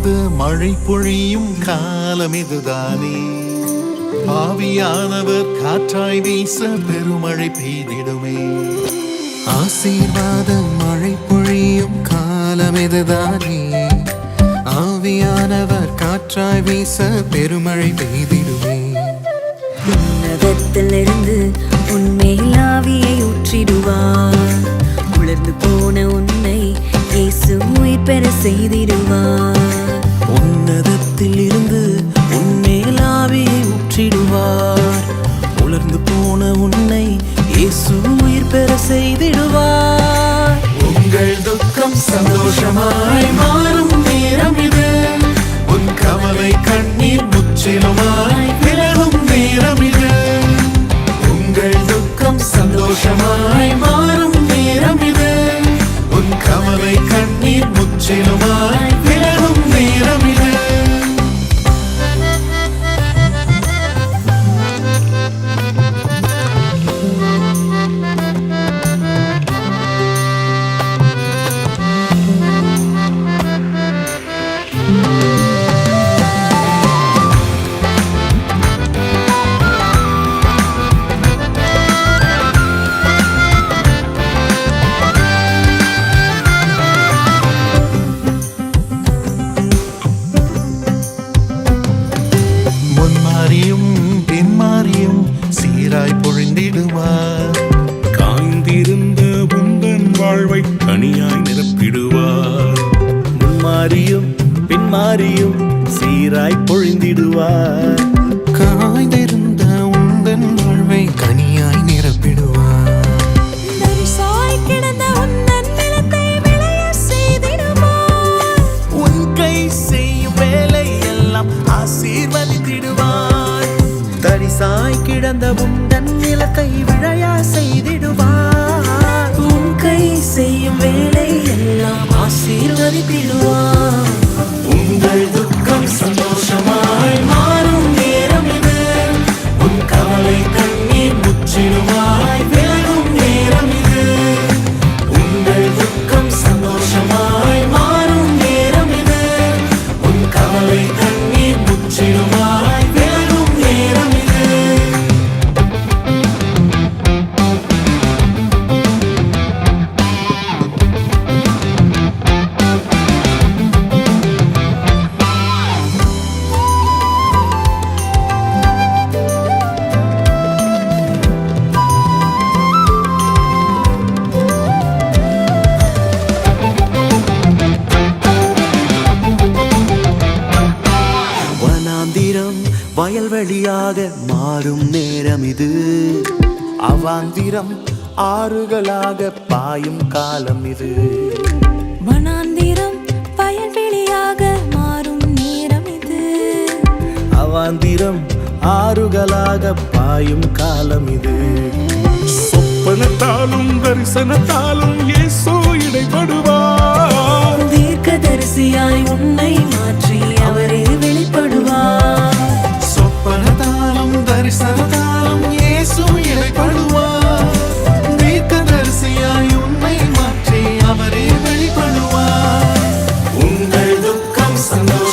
ஆசீர்வாத மழை பொழியும் காலம் இதுதானே. ஆவியானவர் காற்றாய் வீச பெருமழை பெய்திடுமே. ஆசீர்வாத மழை பொழியும் காலம் இதுதானே. ஆவியானவர் காற்றாய் வீச பெருமழை பெய்திடுமே. உன்னதத்திலிருந்து உன்மேல் ஆவியை ஊற்றிடுவார். உலர்ந்து போன உன்னை இயேசு உயிர் பெற செய்திடுவார். உன்னதத்தில் இருந்து உன்மேல் ஆவியை ஊற்றிடுவார். உலர்ந்து போன உன்னை இயேசு உயிர் பெற செய்திடுவார். உங்கள் துக்கம் சந்தோஷமாய் மாறும் நேரம் இது. உன் கவலை கண்ணீர் முற்றிலுமாய் விலகும் நேரம் இது. உங்கள் துக்கம் சந்தோஷமாய் மாறும் நேரம் இது. உன் கவலை கண்ணீர் முற்றிலுமாய் விலகும் நேரம் இது. முன்மாறியும் பின்மாறியும் சீராய் பொழிந்திடுவார். காய்ந்திருந்த உந்தன் வாழ்வை கனியாய் நிரப்பிடுவார். முன்மாறியும் பின்மாறியும் சீராய் பொழிந்திடுவார். காய்ந்திருந்த உந்தன் வாழ்வை கனியாய் நிரப்பிடுவார். தரிசாய் கிடந்த உந்தன் நிலத்தை விளைய செய்திடுவார். உன் கை செய்யும் வேலை எல்லாம் ஆசீர்வதித்திடுவார். தரிசாய் கிடந்த உந்தன் நிலத்தை விளையா செய்திடுவார். உன் கை செய்யும் வேலை எல்லாம் ஆசீர்வதித்திடுவார். உங்கள் துக்கம் சந்தோஷமாய் மாறும் நேரம் இது. உன் கவலை கண்ணீர் முற்றிலுமாய் விலகும் நேரம் இது. உங்கள் துக்கம் சந்தோஷமாய் மாறும் நேரம் இது. உன் கவலை கண்ணீர் முற்றிலுமாய் விலகும் நேரம் இது. வனாந்திரம் வயல்வெளியாக மாறும் நேரம் இது. அவாந்திரம் ஆறுகளாக பாயும் காலம் இது. வனாந்திரம் வயல்வெளியாக மாறும் நேரம் இது. அவாந்திரம் ஆறுகளாக பாயும் காலம் இது. சொப்பனத்தாலும் தரிசனத்தாலும் இயேசு இடைப்படுவார். தீர்க்கதரிசியாய் உன்னை மாற்றி அவரே வெளிப்படுவார். சொப்பனத்தாலும் தரிசனத்தாலும் இயேசு இடைப்படுவார். தீர்க்கதரிசியாய் உன்னை மாற்றி அவரே வெளிப்படுவார். உங்கள் துக்கம் சந்தோஷம்